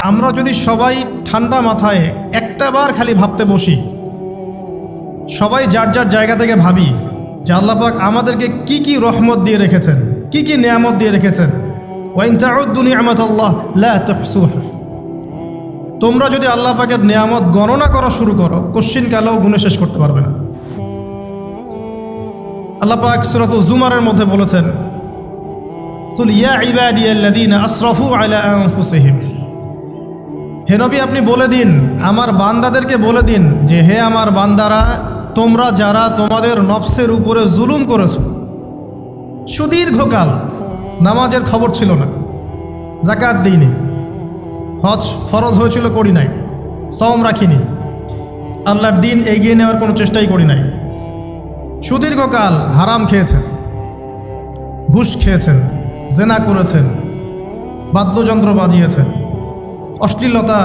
আমরা যদি সবাই ঠান্ডা মাথায় একটাবার খালি ভাবতে বসি, সবাই যার যার জায়গা থেকে ভাবি যে আল্লাহ পাক আমাদেরকে কি কি রহমত দিয়ে রেখেছেন, কি কি নিয়ামত দিয়ে রেখেছেন। ওয়াইন তাউদ্দু নি'মাতাল্লাহ লা তুহসুহা। তোমরা যদি আল্লাহ পাকের নিয়ামত গণনা করা শুরু করো, কোশ্চিন কালেও গুণে শেষ করতে পারবে না। আল্লাহ পাক সূরাতুল জুমারের মধ্যে বলেছেন, কুল ইয়া ইবাদিয়াল্লাযীনা আসরাফু আলা আনফুসিহিম। হে নবী, আপনি বলে দিন, আমার বান্দাদেরকে বলে দিন যে হে আমার বান্দারা, তোমরা যারা তোমাদের নফসের উপরে জুলুম করেছ, সুদীর্ঘকাল নামাজের খবর ছিল না, যাকাত দিইনি, হজ ফরজ হয়েছিল করি নাই, সওম রাখিনি, আল্লাহর দিন এগিয়ে নেওয়ার কোনো চেষ্টাই করি নাই, সুদীর্ঘকাল হারাম খেয়েছেন, ঘুষ খেয়েছেন, জেনা করেছেন, বাদ্যযন্ত্র বাজিয়েছেন, অশ্লীলতা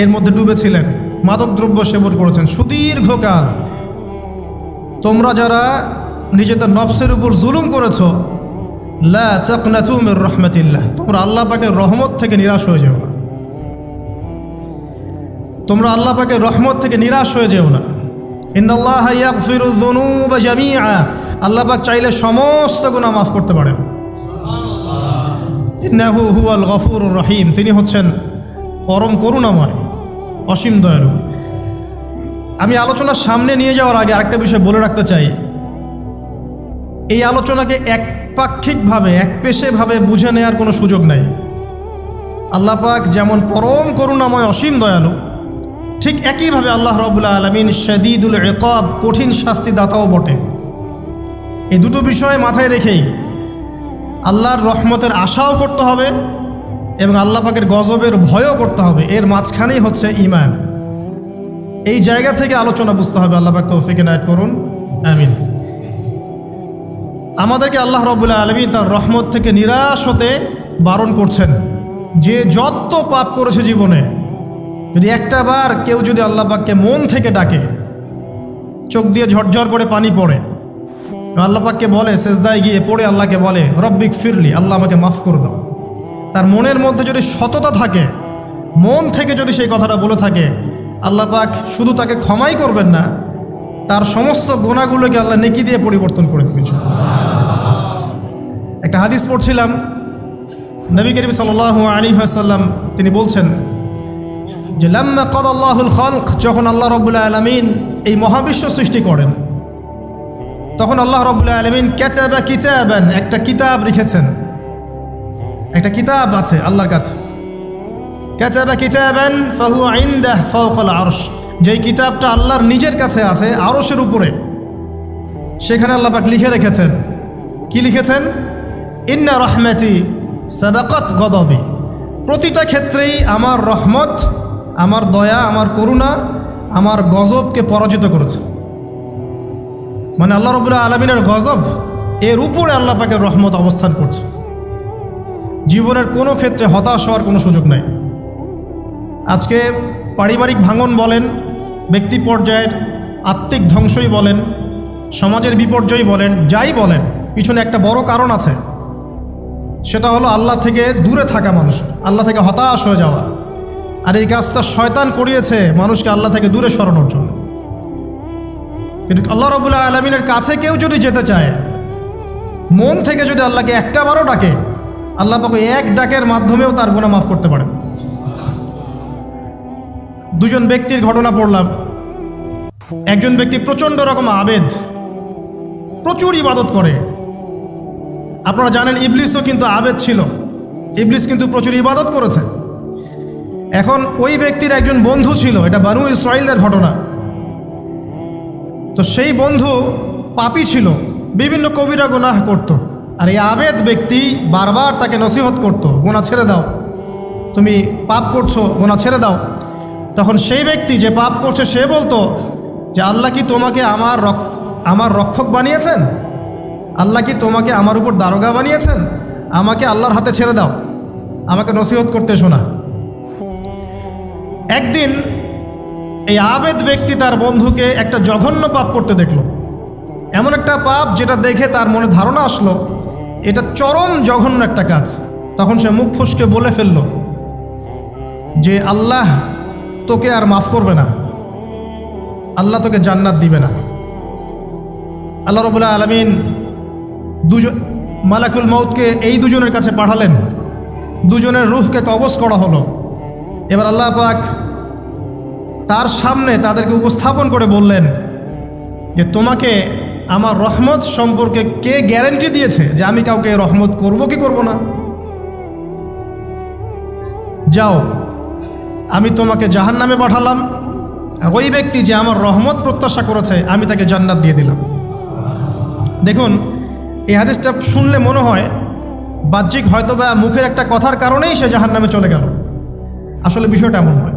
এর মধ্যে ডুবেছিলেন, মাদকদ্রব্য সেবন করেছেন, সুদীর্ঘকাল তোমরা যারা নিজেদের নফসের উপর জুলুম করেছ, লা তাকনাতু মির রাহমাতিল্লাহ, তোমরা আল্লাহ পাকের রহমত থেকে নিরাশ হয়ে যেও না। তোমরা আল্লাহ পাকের রহমত থেকে নিরাশ হয়ে যেও না। ইন্নাল্লাহা ইয়াগফিরুয যুনুবা জামিআ, আল্লাহ পাক চাইলে সমস্ত গুনাহ মাফ করতে পারেন। ইন্নাহু হুয়াল গফুরুর রহিম, তিনি হচ্ছেন পরম করুণাময়, অসীম দয়ালু। আমি আলোচনার সামনে নিয়ে যাওয়ার আগে আরেকটা বিষয় বলে রাখতে চাই। এই আলোচনাকে একপাক্ষিকভাবে, একপেশেভাবে বুঝে নেওয়ার কোনো সুযোগ নাই। আল্লাহ পাক যেমন পরম করুণাময়, অসীম দয়ালু, ঠিক একইভাবে আল্লাহ রাব্বুল আলামিন শাদীদুল ইকাব, কঠিন শাস্তিদাতাও বটে। এই দুটো বিষয় মাথায় রেখেই আল্লাহর রহমতের আশাও করতে হবে এবং আল্লাহ পাকের গজবের ভয়ও করতে হবে। এর মাঝখানেই হচ্ছে ঈমান। এই জায়গা থেকে আলোচনা বুঝতে হবে। আল্লাহ পাক তৌফিক এনায়েত করুন, আমিন। আমাদেরকে আল্লাহ রাব্বুল আলামিন তার রহমত থেকে নিরাশ হতে বারণ করছেন। যে যত পাপ করেছে জীবনে, যদি একটা বার কেউ যদি আল্লাহ পাককে মন থেকে ডাকে, চোখ দিয়ে ঝরঝর করে পানি পড়ে, আল্লাহ পাককে বলে, সেজদায় গিয়ে পড়ে আল্লাহকে বলে রব্বিক ফিরলি, আল্লাহ আমাকে মাফ করে দাও, তার মনের মধ্যে যদি সততা থাকে, মন থেকে যদি সেই কথাটা বলে থাকে, আল্লাহ পাক শুধু তাকে ক্ষমাই করবেন না, তার সমস্ত গুনাহগুলোকে আল্লাহ নেকি দিয়ে পরিবর্তন করে দেবেন। একটা হাদিস পড়ছিলাম, নবী করিম সাল্লাল্লাহু আলাইহি ওয়াসাল্লাম তিনি বলছেন যে লাম্মা কাদাল্লাহুল খালক, যখন আল্লাহ রাব্বুল আলামিন এই মহাবিশ্ব সৃষ্টি করেন, তখন আল্লাহ রাব্বুল আলামিন কাতাবা কিতাবান, একটা কিতাব লিখেছেন। একটা কিতাব আছে আল্লাহর কাছে, কাতাবা কিতাবান ফাহুয়া ইনদাহ ফাওকাল আরশ, যেই কিতাবটা আল্লাহর নিজের কাছে আছে, আরশের উপরে। সেখানে আল্লাহ পাক লিখে রেখেছেন, কি লিখেছেন? ইন্না রাহমাতি সাবাকাত গদাবি, প্রতিটা ক্ষেত্রেই আমার রহমত, আমার দয়া, আমার করুণা আমার গজবকে পরাজিত করেছে। মানে আল্লাহ রাব্বুল আলামিনের গজব, এর উপরে আল্লাহ পাকের রহমত অবস্থান করছে। জীবনের কোনো ক্ষেত্রে হতাশ হওয়ার কোনো সুযোগ নাই। আজকে পারিবারিক ভাঙন বলেন, ব্যক্তি পর্যায়ের আত্মিক ধ্বংসই বলেন, সমাজের বিপর্যয় বলেন, যাই বলেন, পিছনে একটা বড় কারণ আছে। সেটা হলো আল্লাহ থেকে দূরে থাকা মানুষ, আল্লাহ থেকে হতাশ হয়ে যাওয়া। আর এই কাজটা শয়তান করিয়েছে মানুষকে আল্লাহ থেকে দূরে সরানোর জন্য। কিন্তু আল্লাহ রাব্বুল আলামিনের কাছে কেউ যদি যেতে চায়, মন থেকে যদি আল্লাহকে একটা বারও ডাকে, আল্লাহ পাক এক ডাকের মাধ্যমেও তার গুনাহ মাফ করতে পারেন। দুজন ব্যক্তির ঘটনা পড়লাম। একজন ব্যক্তি প্রচণ্ড রকম আবেদ, প্রচুর ইবাদত করে। আপনারা জানেন ইবলিসও কিন্তু আবেদ ছিল, ইবলিস কিন্তু প্রচুর ইবাদত করেছে। এখন ওই ব্যক্তির একজন বন্ধু ছিল, এটা বানু ইসরাঈলের ঘটনা। তো সেই বন্ধু পাপী ছিল, বিভিন্ন কবিরা গুনাহ করত। আর এই আবেদ ব্যক্তি বারবার তাকে নসিহত করত, গুনাহ ছেড়ে দাও, তুমি পাপ করছো, গুনাহ ছেড়ে দাও। তখন সেই ব্যক্তি যে পাপ করছে সে বলতো যে আল্লাহ কি তোমাকে আমার রক্ষক বানিয়েছেন? আল্লাহ কি তোমাকে আমার উপর দারোগা বানিয়েছেন? আমাকে আল্লাহর হাতে ছেড়ে দাও, আমাকে নসিহত করতে শোনা। একদিন এই আবেদ ব্যক্তি তার বন্ধুকে একটা জঘন্য পাপ করতে দেখলো, এমন একটা পাপ যেটা দেখে তার মনে ধারণা আসলো এটা চরম জঘন্য একটা কাজ। তখন সে মুখ ফুসকে বলে ফেলল যে আল্লাহ তোকে আর মাফ করবে না, আল্লাহ তোকে জান্নাত দিবে না। আল্লাহ রাব্বুল আলামিন মালাকুল মউতকে এই দুজনের কাছে পাঠালেন, দুজনের রূহকে কবজ করা হলো। এবার আল্লাহ পাক তার সামনে তাদেরকে উপস্থাপন করে বললেন যে তোমাকে আমার রহমত সম্পর্কে কে গ্যারান্টি দিয়েছে যে আমি কাউকে রহমত করব কি করব না? যাও, আমি তোমাকে জাহান্নামে পাঠালাম, আর ওই ব্যক্তি যে আমার রহমত প্রত্যাশা করেছে আমি তাকে জান্নাত দিয়ে দিলাম। দেখুন, এই হাদিসটা শুনলে মনে হয় বাহ্যিক হয়তো বা মুখের একটা কথার কারণেই সে জাহান্নামে চলে গেল। আসলে বিষয়টা এমন নয়।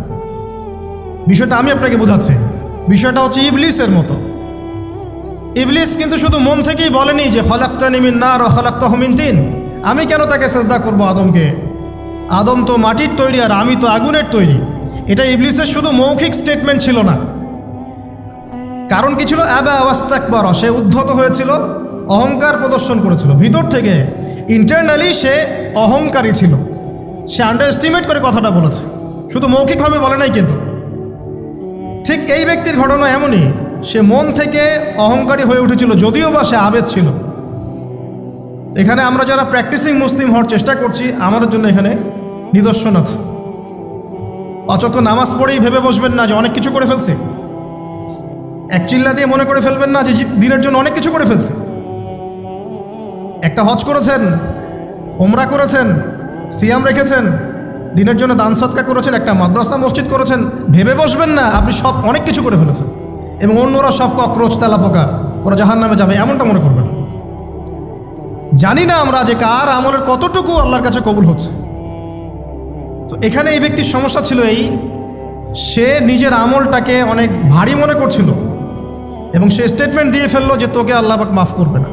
বিষয়টা আমি আপনাকে বোঝাচ্ছি। বিষয়টা হচ্ছে ইবলিসের মতো। ইবলিস কিন্তু শুধু মন থেকেই বলেনি যে খলাকতানি মিন নার ওয়া খলাকতাহু মিন তিন, আমি কেন তাকে সেজদা করব আদমকে, আদম তো মাটির তৈরি আর আমি তো আগুনের তৈরি। এটা ইবলিসের শুধু মৌখিক স্টেটমেন্ট ছিল না, কারণ কি ছিল? আবা ওয়াস্তাকবার, সে উদ্ধত হয়েছিল, অহংকার প্রদর্শন করেছিল। ভিতর থেকে ইন্টারনালি সে অহংকারী ছিল, সে আন্ডার এস্টিমেট করে কথাটা বলেছে, শুধু মৌখিকভাবে বলে নাই। কিন্তু ঠিক এই ব্যক্তির ঘটনা এমনই, সে মন থেকে অহংকারী হয়ে উঠেছিল, যদিও বা সে আবেদ ছিল। এখানে আমরা যারা প্র্যাকটিসিং মুসলিম হওয়ার চেষ্টা করছি, আমাদের জন্য এখানে নিদর্শন আছে। অযথা নামাজ পড়েই ভেবে বসবেন না যে অনেক কিছু করে ফেলছে, এক চিল্লা দিয়ে মনে করে ফেলবেন না যে দিনের জন্য অনেক কিছু করে ফেলছে। একটা হজ করেছেন, ওমরা করেছেন, সিয়াম রেখেছেন, দিনের জন্য দান সদকা করেছেন, একটা মাদ্রাসা মসজিদ করেছেন, ভেবে বসবেন না আপনি সব অনেক কিছু করে ফেলেছেন এবং অন্যরা সব ককরোচ তেলাপোকা, ওরা জাহান্নামে যাবে, এমনটা মনে করবেন। জানি না আমরা যে কার আমলের কতটুকু আল্লাহর কাছে কবুল হচ্ছে। তো এখানে এই ব্যক্তির সমস্যা ছিল এই, সে নিজের আমলটাকে অনেক ভারী মনে করছিল এবং সে স্টেটমেন্ট দিয়ে ফেললো যে তোকে আল্লাহ পাক মাফ করবে না।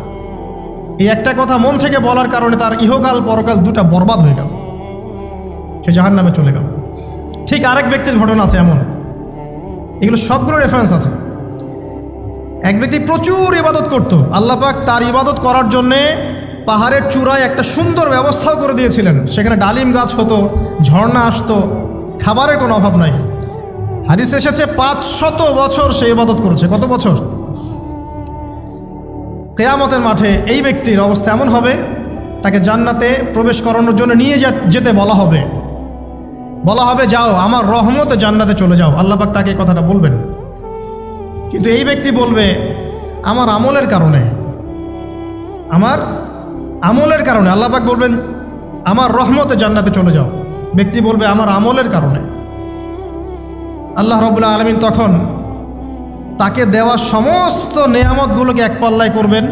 এই একটা কথা মন থেকে বলার কারণে তার ইহকাল পরকাল দুটা বরবাদ হয়ে গেল, সে জাহান্নামে চলে গেল। ঠিক আরেক ব্যক্তির ঘটনা আছে এমন, এগুলো সবগুলো রেফারেন্স আছে। এক ব্যক্তি প্রচুর ইবাদত করত, আল্লাহ পাক তার ইবাদত করার জন্যে পাহাড়ের চূড়ায় একটা সুন্দর ব্যবস্থাও করে দিয়েছিলেন। সেখানে ডালিম গাছ হতো, ঝর্ণা আসতো, খাবারের কোনো অভাব নাই। হাদিস এসেছে 500 বছর সে ইবাদত করেছে। কত বছর? কিয়ামতের মাঠে এই ব্যক্তির অবস্থা এমন হবে, তাকে জান্নাতে প্রবেশ করানোর জন্য নিয়ে যেতে বলা হবে যাও আমার রহমতে জান্নাতে চলে যাও। আল্লাহ পাক তাকে এই কথাটা বলবেন, কিন্তু এই ব্যক্তি বলবে আমার আমলের কারণে, আল্লাহ পাক বলবেন আমার রহমতে জান্নাতে চলে যাও। ব্যক্তি বলবে আমার আমলের কারণে। আল্লাহ রাব্বুল আলামিন তখন তাকে দেওয়া সমস্ত নেয়ামতগুলোকে এক পাল্লায় করবেন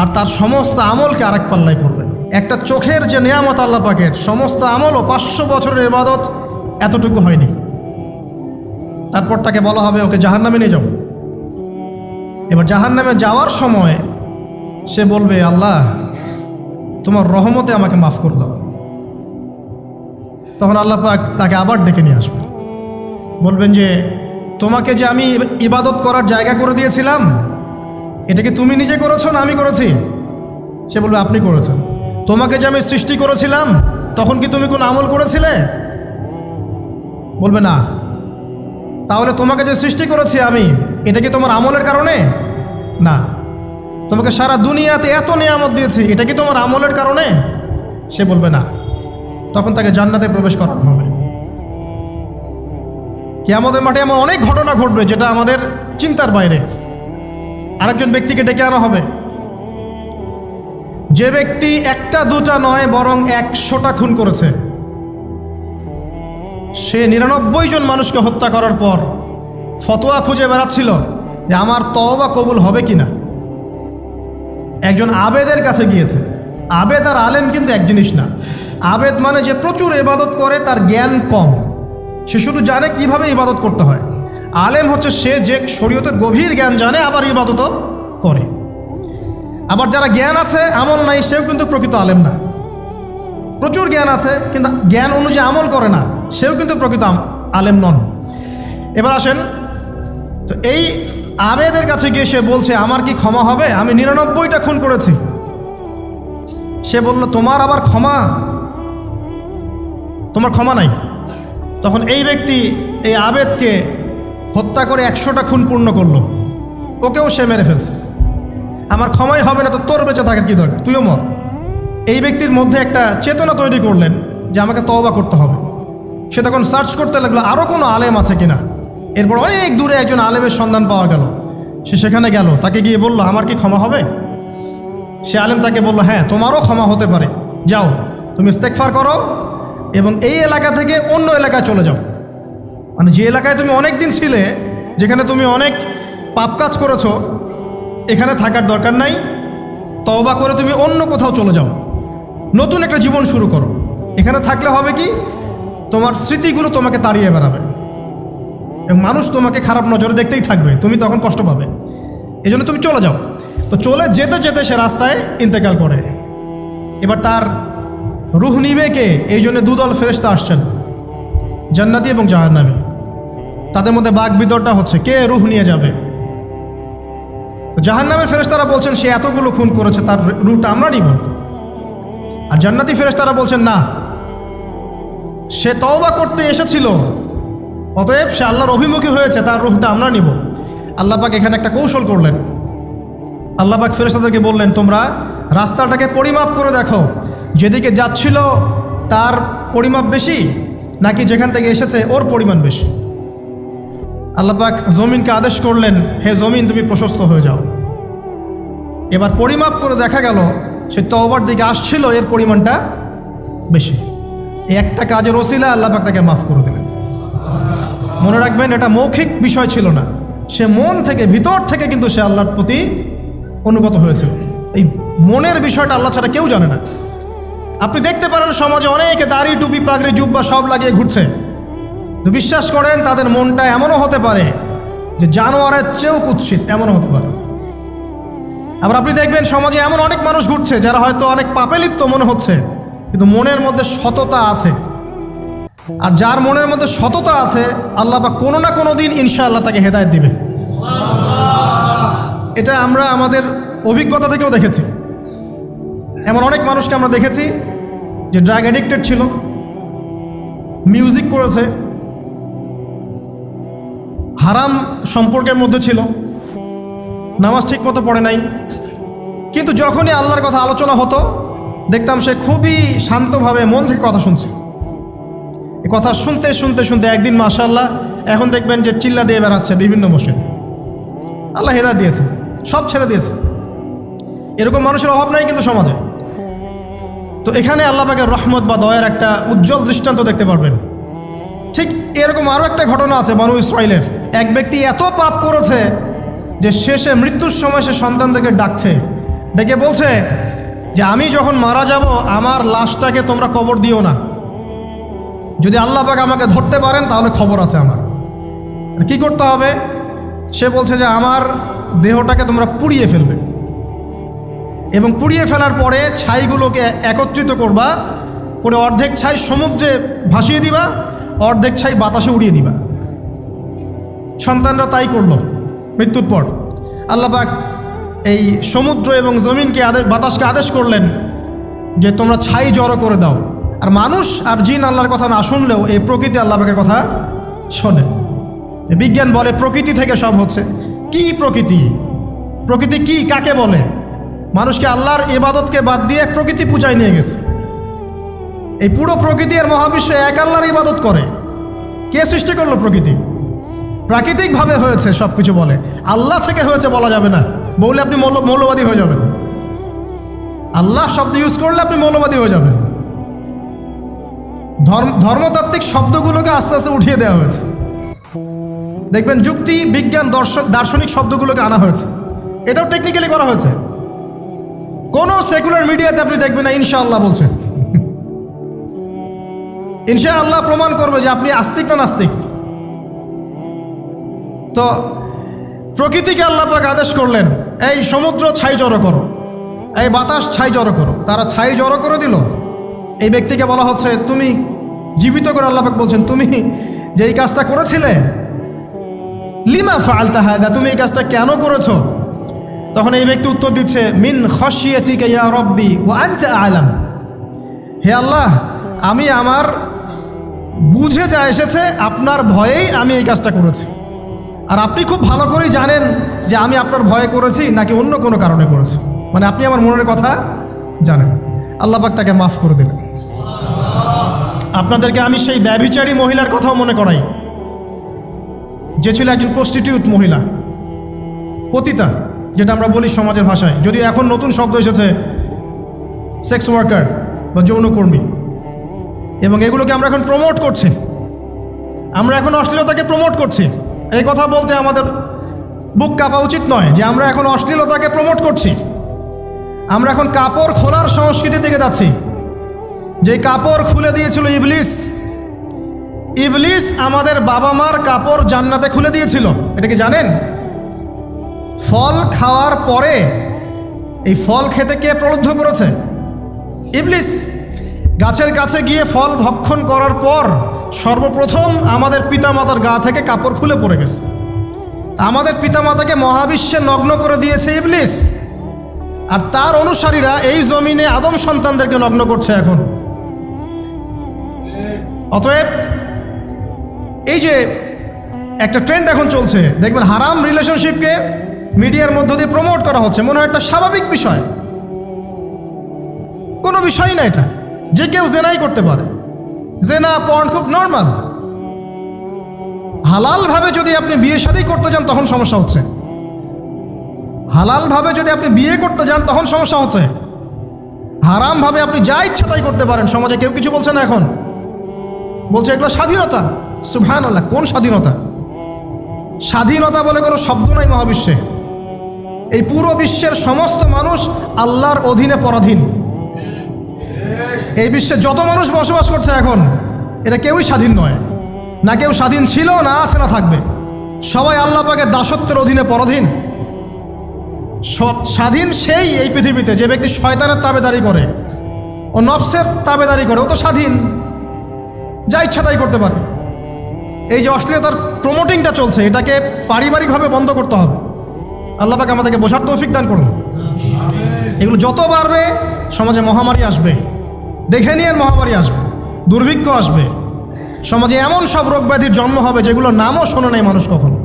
আর তার সমস্ত আমলকে আরেক পাল্লায় করবেন। একটা চোখের যে নেয়ামত আল্লাহ পাকের, সমস্ত আমলও 500 বছরের ইবাদত এতটুকু হয়নি। তারপর তাকে বলা হবে ওকে জাহান্নামে নিয়ে যাও। এবার জাহান্নামে যাওয়ার সময় সে বলবে আল্লাহ তোমার রহমতে আমাকে মাফ করে দাও। তখন আল্লাহ পাক তাকে আবার ডেকে নিয়ে আসবে, বলবেন যে তোমাকে যে আমি ইবাদত করার জায়গা করে দিয়েছিলাম, এটা কি তুমি নিজে করেছো না আমি করেছি? সে বলবে আপনি করেছেন। তোমাকে যে আমি সৃষ্টি করেছিলাম তখন কি তুমি কোনো আমল করেছিলে? বলবে না। তাহলে তোমাকে যে সৃষ্টি করেছি আমি, এটা কি তোমার আমলের কারণে? না। তোমাকে সারা দুনিয়াতে এত নিয়ামত দিয়েছি, এটা কি তোমার আমলের কারণে? সে বলবে না। তখন তাকে জান্নাতে প্রবেশ করানো হবে। কিয়ামতের মাঠে এমন অনেক ঘটনা ঘটবে যেটা আমাদের চিন্তার বাইরে। আরেকজন ব্যক্তিকে ডেকে আনা হবে, যে ব্যক্তি একটা দুটা নয় বরং 100টা খুন করেছে। সে 99 জন মানুষকে হত্যা করার পর ফতোয়া খুঁজে বেড়াচ্ছিল যে আমার তওবা কবুল হবে কিনা। একজন আবেদের কাছে গিয়েছে। আবেদ আর আলেম কিন্তু এক জিনিস না। আবেদ মানে যে প্রচুর ইবাদত করে, তার জ্ঞান কম, সে শুধু জানে কিভাবে ইবাদত করতে হয়। আলেম হচ্ছে সে যে শরীয়তের গভীর জ্ঞান জানে আবার ইবাদতও করে। আবার যারা জ্ঞান আছে আমল নাই, সেও কিন্তু প্রকৃত আলেম না। প্রচুর জ্ঞান আছে কিন্তু জ্ঞান অনুযায়ী আমল করে না, সেও কিন্তু প্রকৃত আলেম নন। এবার আসেন তো, এই আবেদের কাছে গিয়ে সে বলছে আমার কি ক্ষমা হবে? আমি 99টা খুন করেছি। সে বলল তোমার আবার ক্ষমা? তোমার ক্ষমা নাই। তখন এই ব্যক্তি এই আবেদকে হত্যা করে 100টা খুন পূর্ণ করলো, ওকেও সে মেরে ফেলছে। আমার ক্ষমাই হবে না তো তোর বেঁচে থাকার কি দরকার, তুইও মর। এই ব্যক্তির মধ্যে একটা চেতনা তৈরি করলেন যে আমাকে তওবা করতে হবে। সে তখন সার্চ করতে লাগলো আরও কোনো আলেম আছে কিনা। এরপর অনেক দূরে একজন আলেমের সন্ধান পাওয়া গেল। সে সেখানে গেল, তাকে গিয়ে বলল আমার কি ক্ষমা হবে? সে আলেম তাকে বলল হ্যাঁ, তোমারও ক্ষমা হতে পারে, যাও তুমি ইস্তেগফার করো এবং এই এলাকা থেকে অন্য এলাকায় চলে যাও। মানে যে এলাকায় তুমি অনেক দিন ছিলে, যেখানে তুমি অনেক পাপ কাজ করেছো, এখানে থাকার দরকার নাই। তওবা করে তুমি অন্য কোথাও চলে যাও, নতুন একটা জীবন শুরু করো। এখানে থাকলে হবে কি, তোমার স্মৃতিগুলো তোমাকে তাড়িয়ে বেড়াবে এবং মানুষ তোমাকে খারাপ নজরে দেখতেই থাকবে, তুমি তখন কষ্ট পাবে। এই জন্য তুমি চলে যাও। তো চলে যেতে যেতে সে রাস্তায় ইন্তেকাল করে। এবার তার রুহ নিবে কে? এই জন্য দুদল ফেরেশতা আসছেন, জান্নাতি এবং জাহান্নামী। তাদের মধ্যে বাক বিতরটা হচ্ছে কে রুহ নিয়ে যাবে। জাহান্নামের ফেরেশতারা বলছেন সে এতগুলো খুন করেছে, তার রুহটা আমরা নিব। আর জান্নাতি ফেরেশতারা বলছেন না, সে তওবা করতে এসেছিল, অতএব সে আল্লাহর অভিমুখী হয়েছে, তার রুহটা আমরা নিব। আল্লাহ পাক এখানে একটা কৌশল করলেন। আল্লাহ পাক ফেরেশতাদেরকে বললেন তোমরা রাস্তাটাকে পরিমাপ করে দেখো, যেদিকে যাচ্ছিল তার পরিমাপ বেশি নাকি যেখান থেকে এসেছে ওর পরিমাণ বেশি। আল্লাহ পাক জমিনকে আদেশ করলেন হে জমিন তুমি প্রশস্ত হয়ে যাও। এবার পরিমাপ করে দেখা গেল সে তওবার দিকে আসছিল, এর পরিমাণটা বেশি। এই একটা কাজের ওসিলা আল্লাহ পাক তাকে মাফ করে দিলেন। মনে রাখবেন এটা মৌখিক বিষয় ছিল না, সে মন থেকে ভিতর থেকে কিন্তু সে আল্লাহর প্রতি অনুগত হয়েছিল। এই মনের বিষয়টা আল্লাহ ছাড়া কেউ জানে না। আপনি দেখতে পারেন সমাজে অনেকে দাড়ি টুপি পাগড়ি জুব্বা সব লাগিয়ে ঘুরছে, তো বিশ্বাস করেন তাদের মনটা এমনও হতে পারে যে জানোয়ারের চেয়েও কুৎসিত, এমনও হতে পারে। আবার আপনি দেখবেন সমাজে এমন অনেক মানুষ ঘুরছে যারা হয়তো অনেক পাপে লিপ্ত মনে হচ্ছে, কিন্তু মনের মধ্যে সততা আছে। আর যার মনের মধ্যে সততা আছে আল্লাহ পাক কোনো না কোনো দিন ইনশাআল্লাহ তাকে হেদায়েত দিবে। এটা আমরা আমাদের অভিজ্ঞতা থেকেও দেখেছি। এমন অনেক মানুষকে আমরা দেখেছি যে ড্রাগ অ্যাডিক্টেড ছিল, মিউজিক করেছে, হারাম সম্পর্কের মধ্যে ছিল, নামাজ ঠিক মতো পড়ে নাই, কিন্তু যখনই আল্লাহর কথা আলোচনা হতো দেখতাম সে খুবই শান্তভাবে মন থেকে কথা শুনছে। এই কথা শুনতে শুনতে শুনতে একদিন মাশাআল্লাহ এখন দেখবেন যে চিল্লা দিয়ে বেড়াচ্ছে বিভিন্ন মসজিদে। আল্লাহ হেদায়েত দিয়েছে, সব ছেড়ে দিয়েছে। এরকম মানুষের অভাব নাই কিন্তু সমাজে। তো এখানে আল্লাহ পাকের রহমত বা দয়ার একটা উজ্জ্বল দৃষ্টান্ত দেখতে পারবেন। ঠিক এরকম আরও একটা ঘটনা আছে বনু ইসরাইলের। এক ব্যক্তি এত পাপ করেছে যে শেষে মৃত্যুর সময় সে সন্তানদেরকে ডাকছে, ডেকে বলছে যে আমি যখন মারা যাব আমার লাশটাকে তোমরা কবর দিও না, যদি আল্লাহ পাক আমাকে ধরতে পারেন তাহলে খবর আছে আমার। কি করতে হবে? সে বলছে যে আমার দেহটাকে তোমরা পুড়িয়ে ফেলবে এবং পুড়িয়ে ফেলার পরে ছাইগুলোকে একত্রিত করবা, করে অর্ধেক ছাই সমুদ্রে ভাসিয়ে দিবা, অর্ধেক ছাই বাতাসে উড়িয়ে দিবা। সন্তানরা তাই করলো। মৃত্যুর পর আল্লাহ পাক এই সমুদ্র এবং জমিনকে বাতাসকে আদেশ করলেন যে তোমরা ছাই জড়ো করে দাও। আর মানুষ আর জিন আল্লাহর কথা না শুনলেও এই প্রকৃতি আল্লাহ পাকের কথা শোনে। বিজ্ঞান বলে প্রকৃতি থেকে সব হচ্ছে। কি প্রকৃতি? প্রকৃতি কি, কাকে বলে? মানুষকে আল্লাহর ইবাদতকে বাদ দিয়ে প্রকৃতি পূজায় নিয়ে গেছে। এই পুরো প্রকৃতি আর মহাবিশ্ব এক আল্লাহর ইবাদত করে। কে সৃষ্টি করলো প্রকৃতি? প্রাকৃতিকভাবে হয়েছে সব কিছু বলে, আল্লাহ থেকে হয়েছে বলা যাবে না। বললে আপনি মৌলবাদী হয়ে যাবেন। আল্লাহ শব্দ ইউজ করলে আপনি মৌলবাদী হয়ে যাবেন। ধর্মতাত্ত্বিক শব্দগুলোকে আস্তে আস্তে উঠিয়ে দেওয়া হয়েছে। দেখবেন যুক্তি বিজ্ঞান দার্শনিক শব্দগুলোকে আনা হয়েছে। এটাও টেকনিক্যালি করা হয়েছে। কোনো সেকুলার মিডিয়াতে আপনি দেখবেন না ইনশাআল্লাহ বলছে। ইনশাআল্লাহ প্রমাণ করবে যে আপনি আস্তিক না নাস্তিক। তো প্রকৃতিকে আল্লাহ পাক আদেশ করলেন এই সমুদ্র ছাই জড়ো করো, এই বাতাস ছাই জড়ো করো। তারা ছাই জড়ো করে দিল। এই ব্যক্তিকে বলা হচ্ছে তুমি জীবিত করে আল্লাহ পাক বলছেন তুমি যে এই কাজটা করেছিলে, লিমা ফাআলতা হাযা, তুমি এই কাজটা কেন করেছো? তখন এই ব্যক্তি উত্তর দিচ্ছে মিন খাশিয়াতিকা ইয়া রাব্বি ওয়া আনতা আ'লাম। হে আল্লাহ, আমি আমার বুঝে যা এসেছে আপনার ভয়েই আমি এই কাজটা করেছি, আর আপনি খুব ভালো করেই জানেন যে আমি আপনার ভয়ে করেছি নাকি অন্য কোনো কারণে করেছি, মানে আপনি আমার মনের কথা জানেন। আল্লাহ পাক তাকে মাফ করে দিলেন। আপনাদেরকে আমি সেই ব্যভিচারী মহিলার কথাও মনে করাই, যে ছিল একজন প্রস্টিটিউট মহিলা, পতিতা, যেটা আমরা বলি সমাজের ভাষায়, যদিও এখন নতুন শব্দ এসেছে সেক্স ওয়ার্কার বা যৌনকর্মী, এবং এগুলোকে আমরা এখন প্রমোট করছি। আমরা এখন অশ্লীলতাকে প্রমোট করছি। এই কথা বলতে আমাদের বুক কাঁপা উচিত নয় যে আমরা এখন অশ্লীলতাকে প্রমোট করছি। আমরা এখন কাপড় খোলার সংস্কৃতির দিকে যাচ্ছি। যে কাপড় খুলে দিয়েছিল ইবলিস, ইবলিস আমাদের বাবা মার কাপড় জান্নাতে খুলে দিয়েছিল। এটা কি জানেন? ফল খাওয়ার পরে এই ফল খেতে কে প্রলুব্ধ করেছে? ইবলিস। গাছের কাছে গিয়ে ফল ভক্ষণ করার পর সর্বপ্রথম আমাদের পিতামাতার গা থেকে কাপড় খুলে পড়ে গেছে। আমাদের পিতামাতাকে মহাবিশ্বে নগ্ন করে দিয়েছে ইবলিস, আর তার অনুসারীরা এই জমিনে আদম সন্তানদেরকে নগ্ন করছে এখন। অতএব এই যে একটা ট্রেন্ড এখন চলছে, দেখবেন হারাম রিলেশনশিপকে মিডিয়ার মধ্য দিয়ে প্রমোট করা হচ্ছে, মনে হয় একটা স্বাভাবিক বিষয়, কোনো বিষয়ই না এটা, যে কেউ জেনাই করতে পারে, জেনা পর্ন খুব নর্মাল। হালালভাবে যদি আপনি বিয়ে শাদী করতে যান তখন সমস্যা হচ্ছে, হালালভাবে যদি আপনি বিয়ে করতে যান তখন সমস্যা হচ্ছে। হারামভাবে আপনি যা ইচ্ছা তাই করতে পারেন, সমাজে কেউ কিছু বলছে না। এখন বলছে এগুলো স্বাধীনতা। সুবহানাল্লাহ, কোন স্বাধীনতা? স্বাধীনতা বলে কোনো শব্দ নাই মহাবিশ্বে। এই পুরো বিশ্বের সমস্ত মানুষ আল্লাহর অধীনে পরাধীন। এই বিশ্বে যত মানুষ বসবাস করছে এখন, এরা কেউই স্বাধীন নয়, না কেউ স্বাধীন ছিল, না আছে, না থাকবে। সবাই আল্লাহ পাকের দাসত্বের অধীনে পরাধীন। স্বাধীন সেই এই পৃথিবীতে যে ব্যক্তি শয়তানের তাবেদারি করে, ও নফসের তাবেদারি করে, ও তো স্বাধীন, যা ইচ্ছা তাই করতে পারে। এই যে অশ্লীলতার প্রমোটিংটা চলছে, এটাকে পারিবারিকভাবে বন্ধ করতে হবে। আল্লাহ পাক আমাদেরকে বোঝার তৌফিক দান করুন। এগুলো যত বাড়বে সমাজে মহামারী আসবে, দেখে নিয়ে মহামারী আসবে, দুর্ভিক্ষ আসবে, সমাজে এমন সব রোগ ব্যাধির জন্ম হবে যেগুলোর নামও শোনে নাই মানুষ কখনো,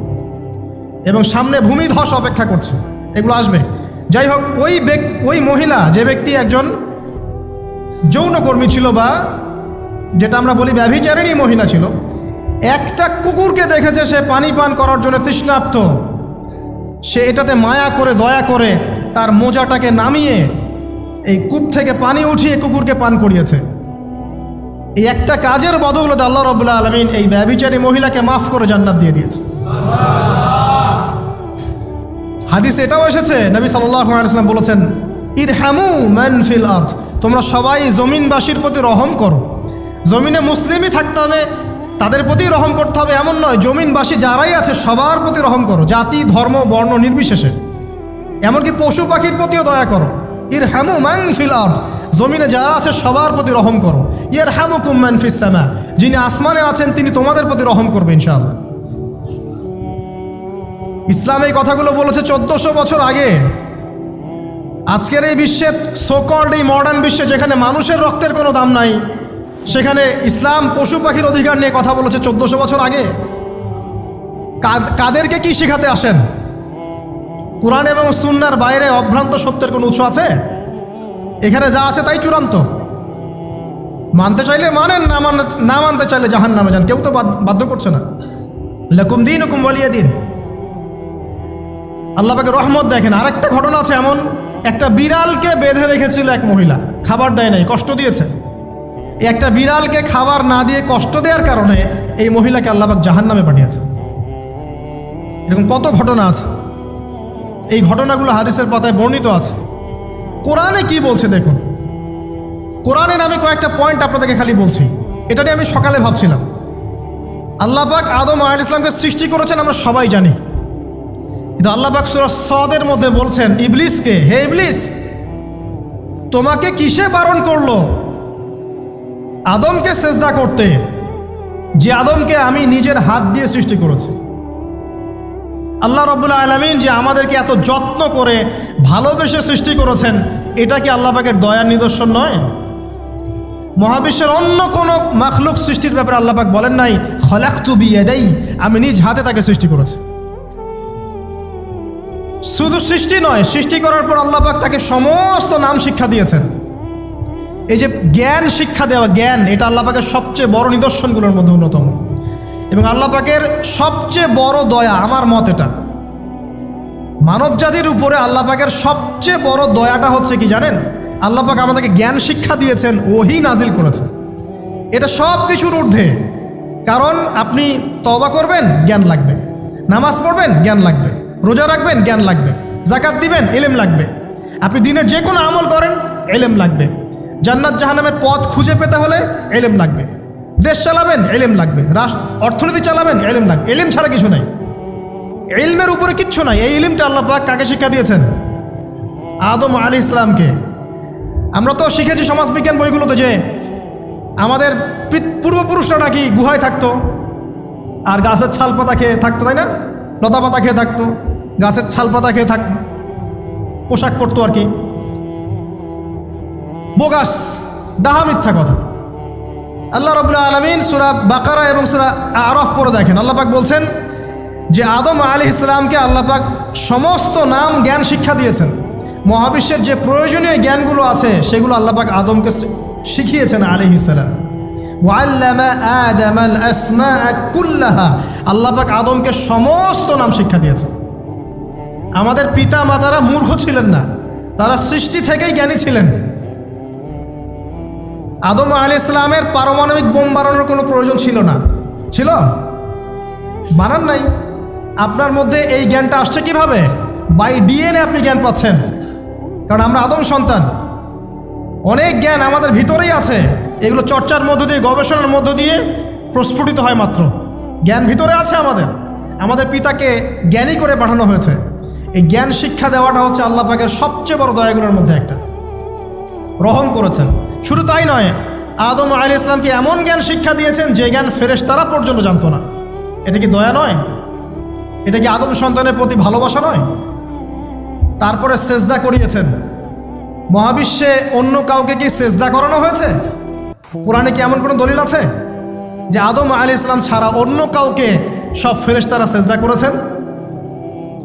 এবং সামনে ভূমিধস অপেক্ষা করছে, এগুলো আসবে। যাই হোক, ওই মহিলা, যে ব্যক্তি একজন যৌনকর্মী ছিল, বা যেটা আমরা বলি ব্যভিচারিণী মহিলা ছিল, একটা কুকুরকে দেখেছে সে পানি পান করার জন্য তৃষ্ণার্ত, সে এটাতে মায়া করে, দয়া করে তার মোজাটাকে নামিয়ে এই কূপ থেকে পানি উঠিয়ে কুকুরকে পান করিয়েছে। এই একটা কাজের বদৌলতে আল্লাহ রাব্বুল আলামিন এই ব্যভিচারী মহিলাকে মাফ করে জান্নাত দিয়ে দিয়েছে। হাদিসে এটাও এসেছে, নবী সাল্লাল্লাহু আলাইহি ওয়াসাল্লাম বলেছেন, ইরহামু মান ফিল আরদ, তোমরা সবাই জমিনবাসীর প্রতি রহম করো। জমিনে মুসলিমই থাকতে হবে, তাদের প্রতি রহম করতে হবে এমন নয়, জমিনবাসী যারাই আছে সবার প্রতি রহম করো, জাতি ধর্ম বর্ণ নির্বিশেষে, এমনকি পশু পাখির প্রতিও দয়া করো। ইরহামু মান ফিল আরদ, জমিনে যারা আছে সবার প্রতি রহম করো। ইয়ারহামুকুম মান ফিস সামা, যিনি আসমানে আছেন তিনি তোমাদের প্রতি রহম করবে ইনশাআল্লাহ। ইসলাম এই কথাগুলো বলেছে 1400 বছর আগে। আজকের এই বিশ্বের সোকল্ড এই মডার্ন বিশ্বে, যেখানে মানুষের রক্তের কোনো দাম নাই, সেখানে ইসলাম পশু পাখির অধিকার নিয়ে কথা বলেছে 1400 বছর আগে। কাদেরকে কি শেখাতে আসেন? কোরআন এবং সুন্নাহর বাইরে অভ্রান্ত সত্যের কোনো উৎস আছে? এখানে যা আছে তাই চূড়ান্ত। মানতে চাইলে মানেন, না মানতে চাইলে জাহান্নামে যান, কেউ তো বাধ্য করছে না। লাকুম দীনুকুম ওয়ালিয়া দিন। আল্লাহ পাকের রহমত দেখেন। আরেকটা ঘটনা আছে এমন, একটা বিড়ালকে বেঁধে রেখেছিল এক মহিলা, খাবার দেয় নাই, কষ্ট দিয়েছে। একটা বিড়ালকে খাবার না দিয়ে কষ্ট দেওয়ার কারণে এই মহিলাকে আল্লাহ পাক জাহান্নামে পাঠিয়েছে। এরকম কত ঘটনা আছে, এই ঘটনাগুলো হাদিসের পাতায় বর্ণিত আছে। কোরআনে কি বলছে দেখুন। কোরআনের আমি কয়েকটা পয়েন্ট আপনাদেরকে খালি বলছি, এটা নিয়ে আমি সকালে ভাবছিলাম। আল্লাহ পাক আদম আলাইহিস সালামকে সৃষ্টি করেছেন আমরা সবাই জানি, কিন্তু আল্লাহ পাক সূরা সদের মধ্যে বলছেন ইবলিসকে, হে ইবলিস, তোমাকে কিসে বারণ করলো আদমকে সেজদা করতে, যে আদমকে আমি নিজের হাত দিয়ে সৃষ্টি করেছি। আল্লাহ রাব্বুল আলামিন যে আমাদেরকে এত যত্ন করে ভালোবেসে সৃষ্টি করেছেন, এটা কি আল্লাহ পাকের দয়ার নিদর্শন নয়? মহাবিশ্বের অন্য কোনো মাখলুক সৃষ্টির ব্যাপারে আল্লাহ পাক বলেন নাই খলাকতু বিয়াদাই, আমি নিজ হাতে তাকে সৃষ্টি করেছি। শুধু সৃষ্টি নয়, সৃষ্টি করার পর আল্লাহ পাক তাকে সমস্ত নাম শিক্ষা দিয়েছেন। এই যে জ্ঞান শিক্ষা দেওয়া, জ্ঞান, এটা আল্লাহ পাকের সবচেয়ে বড় নিদর্শনগুলোর মধ্যে অন্যতম। এবং আল্লাহ পাকের সবচেয়ে বড় দয়া, আমার মত এটা, মানব জাতির উপরে আল্লাহ পাকের সবচেয়ে বড় দয়াটা হচ্ছে কি জানেন? আল্লাহ পাক আমাদেরকে জ্ঞান শিক্ষা দিয়েছেন, ওহী নাজিল করেছেন। এটা সব কিছুর ঊর্ধ্বে। কারণ আপনি তওবা করবেন, জ্ঞান লাগবে। নামাজ পড়বেন, জ্ঞান লাগবে। রোজা রাখবেন, জ্ঞান লাগবে। জাকাত দিবেন, ইলম লাগবে। আপনি দিনের যে কোনো আমল করেন, ইলম লাগবে। জান্নাত জাহান্নামের পথ খুঁজে পেতে হলে ইলম লাগবে। দেশ চালাবেন, ইলম লাগবে। অর্থনীতি চালাবেন, ইলম লাগবে। ইলম ছাড়া কিছু নাই, ইলমের উপরে কিচ্ছু নাই। এই ইলমটা আল্লাহ পাক কাকে শিক্ষা দিয়েছেন? আদম আলাইহিস সালামকে। আমরা তো শিখেছি সমাজবিজ্ঞান বইগুলোতে যে আমাদের পূর্বপুরুষরা নাকি গুহায় থাকতো আর গাছের ছাল পাতা খেয়ে থাকতো, তাই না? লতা পাতা খেয়ে থাকতো, গাছের ছাল পাতা খেয়ে থাকতো, পোশাক পরতো আর কি। বোগাস, ডাহা, মিথ্যা কথা। আল্লাহ রাব্বুল আলামিন সূরা বাকারা এবং সূরা আরাফ পড়ে দেখেন, আল্লাহ পাক বলছেন যে আদম আলাইহিস সালামকে আল্লাহ পাক সমস্ত নাম জ্ঞান শিক্ষা দিয়েছেন। মহাবিশ্বের যে প্রয়োজনীয় জ্ঞানগুলো আছে সেগুলো আল্লাহ পাক আদমকে শিখিয়েছেন আলাইহিস সালাম। ওয়াল্লামা আদামাল আসমাআ কুল্লাহা, আল্লাহ পাক আদমকে সমস্ত নাম শিক্ষা দিয়েছেন। আমাদের পিতা মাতারা মূর্খ ছিলেন না, তারা সৃষ্টি থেকেই জ্ঞানী ছিলেন। আদম আলাইহিস সালামের পারমাণবিক বোম বানানোর কোনো প্রয়োজন ছিল না। ছিল? বানান নাই। আপনার মধ্যে এই জ্ঞানটা আসছে কিভাবে? বাই ডিএনএ আপনি জ্ঞান পাচ্ছেন, কারণ আমরা আদম সন্তান। অনেক জ্ঞান আমাদের ভিতরেই আছে, এগুলো চর্চার মধ্য দিয়ে, গবেষণার মধ্য দিয়ে প্রস্ফুটিত হয় মাত্র। জ্ঞান ভিতরে আছে আমাদের। আমাদের পিতাকে জ্ঞানী করে পাঠানো হয়েছে। এই জ্ঞান শিক্ষা দেওয়াটা হচ্ছে আল্লাহ পাকের সবচেয়ে বড় দয়াগুলোর মধ্যে একটা। রহম করেছেন। শুধু তাই নয়, আদম আলাইহিস সালামকে এমন জ্ঞান শিক্ষা দিয়েছেন যে জ্ঞান ফেরেশতারা পর্যন্ত জানতো না। এটা কি দয়া নয়? এটা কি আদম সন্তানের প্রতি ভালোবাসা নয়? তারপরে সেজদা করিয়েছেন। মহাবিশ্বে অন্য কাউকে কি সেজদা করানো হয়েছে? কোরআনে কি এমন কোনো দলিল আছে যে আদম আলাইহিস সালাম ছাড়া অন্য কাউকে সব ফেরেশতারা সেজদা করেছেন?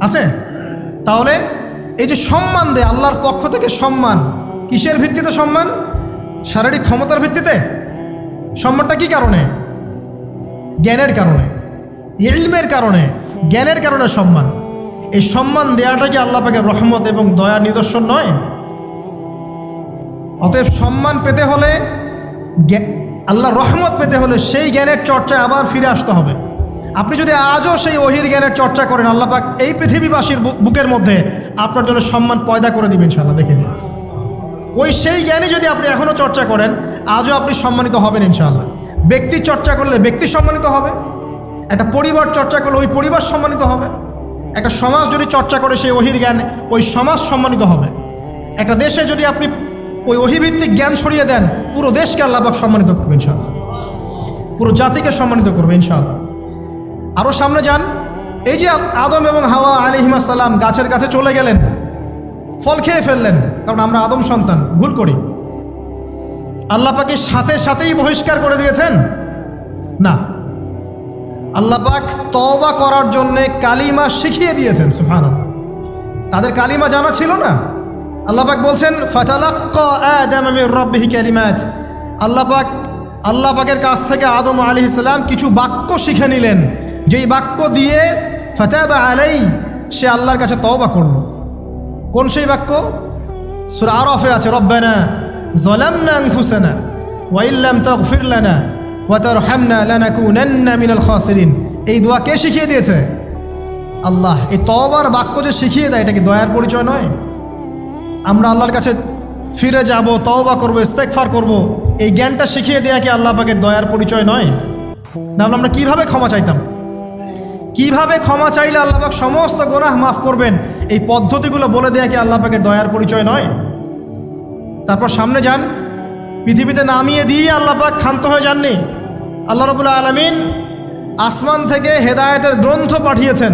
আছে? তাহলে এই যে সম্মান দেয় আল্লাহর পক্ষ থেকে, সম্মান কিসের ভিত্তিতে? সম্মান শারীরিক ক্ষমতার ভিত্তিতে। সম্মানটা কি কারণে? জ্ঞানের কারণে, ইলমের কারণে, জ্ঞানের কারণে সম্মান। এই সম্মান দেওয়াটা কি আল্লাহ পাকের রহমত এবং দয়ার নিদর্শন নয়? অতএব সম্মান পেতে হলে, আল্লাহর রহমত পেতে হলে সেই জ্ঞানের চর্চায় আবার ফিরে আসতে হবে। আপনি যদি আজও সেই ওহির জ্ঞানের চর্চা করেন, আল্লাহ পাক এই পৃথিবীবাসীর বুকের মধ্যে আপনার জন্য সম্মান পয়দা করে দিবেন ইনশাআল্লাহ। দেখে নিন, ওই সেই জ্ঞানী যদি আপনি এখনও চর্চা করেন, আজও আপনি সম্মানিত হবেন ইনশাআল্লাহ। ব্যক্তি চর্চা করলে ব্যক্তি সম্মানিত হবে, একটা পরিবার চর্চা করলে ওই পরিবার সম্মানিত হবে, একটা সমাজ যদি চর্চা করে সেই ওহির জ্ঞান, ওই সমাজ সম্মানিত হবে। একটা দেশে যদি আপনি ওই ওহিভিত্তিক জ্ঞান ছড়িয়ে দেন, পুরো দেশকে আল্লাহ পাক সম্মানিত করবে ইনশাআল্লাহ, পুরো জাতিকে সম্মানিত করবে ইনশাআল্লাহ। আরও সামনে যান, এই যে আদম এবং হাওয়া আলাইহিস সালাম গাছের কাছে চলে গেলেন, ফল খেয়ে ফেললেন, কারণ আমরা আদম সন্তান, ভুল করি। আল্লাহ পাকের সাথে সাথেই বহিষ্কার করে দিয়েছেন? না, আল্লাহ পাক তওবা করার জন্যে কালিমা শিখিয়ে দিয়েছেন। সুবহানাল্লাহ, তাদের কালিমা জানা ছিল না। আল্লাহ পাক বলছেন ফাতালাক্কা আদাম মির রাব্বিহি কালিমাত, আল্লাহ পাকের কাছ থেকে আদম আলাইহিস সালাম কিছু বাক্য শিখে নিলেন, যেই বাক্য দিয়ে ফাতাবা আলাই, সে আল্লাহর কাছে তওবা করল। কোন সেই বাক্য? সূরা আরাফে আছে, রব্বানা যালামনা আনফুসানা ওয়া ইল্লাম তাগফির লানা ওয়া তারহামনা লানাকুনান্না মিনাল খাসিরিন। এই দোয়া কে শিখিয়ে দিয়েছে? আল্লাহ। এই তওবার বাক্য যে শিখিয়ে দেয়, এটা কি দয়ার পরিচয় নয়? আমরা আল্লাহর কাছে ফিরে যাব, তওবা করব, ইস্তেগফার করব, এই জ্ঞানটা শিখিয়ে দেয়া কি আল্লাহ পাকের দয়ার পরিচয় নয়? না, আমরা কিভাবে ক্ষমা চাইতাম? কিভাবে ক্ষমা চাইলে আল্লাহ পাক সমস্ত গুনাহ মাফ করবেন, এই পদ্ধতিগুলো বলে দেয়া কি আল্লাহ পাকের দয়ার পরিচয় নয়? তারপর সামনে যান, পৃথিবীতে নামিয়ে দিয়ে আল্লাহ পাক ক্ষান্ত হয়ে যাননি। আল্লাহ রাব্বুল আলামিন আসমান থেকে হেদায়েতের গ্রন্থ পাঠিয়েছেন,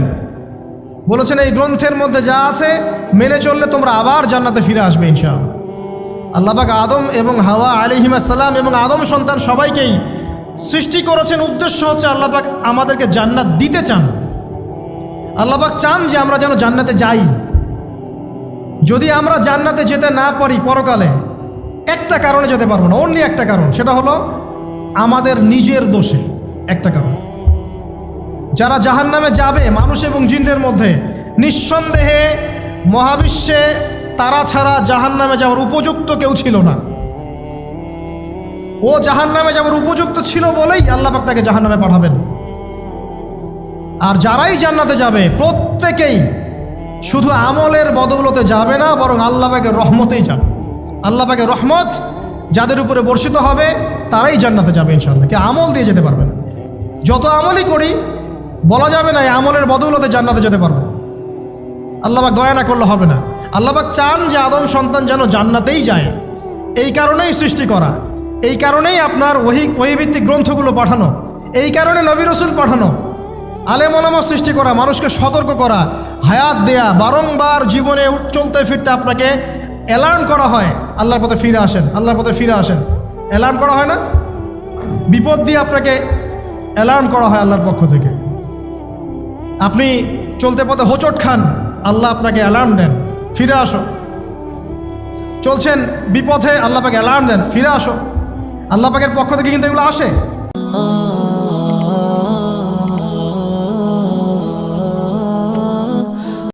বলেছেন এই গ্রন্থের মধ্যে যা আছে মেনে চললে তোমরা আবার জান্নাতে ফিরে আসবে ইনশাআল্লাহ। আল্লাহ পাক আদম এবং হাওয়া আলাইহিস সালাম এবং আদম সন্তান সবাইকেই সৃষ্টি করেছেন। উদ্দেশ্য হচ্ছে আল্লাহ পাক আমাদেরকে জান্নাত দিতে চান। আল্লাহ পাক চান যে আমরা যেন জান্নাতে যাই। যদি আমরা জান্নাতে যেতে না পারি পরকালে, একটা কারণে যেতে পারবো না, অন্য একটা কারণ, সেটা হলো আমাদের নিজের দোষে। একটা কারণ, যারা জাহান্নামে যাবে মানুষ এবং জিনদের মধ্যে, নিঃসন্দেহে মহাবিশ্বে তারা ছাড়া জাহান্নামে যাওয়ার উপযুক্ত কেউ ছিল না। ও জাহান্নামে যাওয়ার উপযুক্ত ছিল বলেই আল্লাহ পাক তাকে জাহান্নামে পাঠাবেন। আর যারাই জান্নাতে যাবে প্রত্যেকেই শুধু আমলের বদৌলতে যাবে না, বরং আল্লাহ পাকের রহমতেই যাবে। আল্লাহ পাকের রহমত যাদের উপরে বর্ষিত হবে তারাই জান্নাতে যাবে ইনশাআল্লাহ। কে আমল দিয়ে যেতে পারবে না। যত আমলই করি বলা যাবে না এই আমলের বদৌলতে জান্নাতে যেতে পারবো। আল্লাহ পাক দয়া না করলে হবে না। আল্লাহ পাক চান যে আদম সন্তান যেন জান্নাতেই যায়। এই কারণেই সৃষ্টি করা, এই কারণেই আপনার ওহীভিত্তিক গ্রন্থগুলো পাঠানো, এই কারণে নবী রাসূল পাঠানো, আলেম ওলামা সৃষ্টি করা, মানুষকে সতর্ক করা, হায়াত দেয়া, বারংবার জীবনে চলতে ফিরতে আপনাকে অ্যালার্ম করা হয়, আল্লাহর পথে ফিরে আসেন, আল্লাহর পথে ফিরে আসেন। অ্যালার্ম করা হয় না? বিপদ দিয়ে আপনাকে অ্যালার্ম করা হয় আল্লাহর পক্ষ থেকে। আপনি চলতে পথে হোঁচট খান, আল্লাহ আপনাকে অ্যালার্ম দেন, ফিরে আসো। চলছেন বিপথে, আল্লাহ পাকে অ্যালার্ম দেন, ফিরে আসো। আল্লাহ পাকের পক্ষ থেকে কিন্তু এগুলো আসে।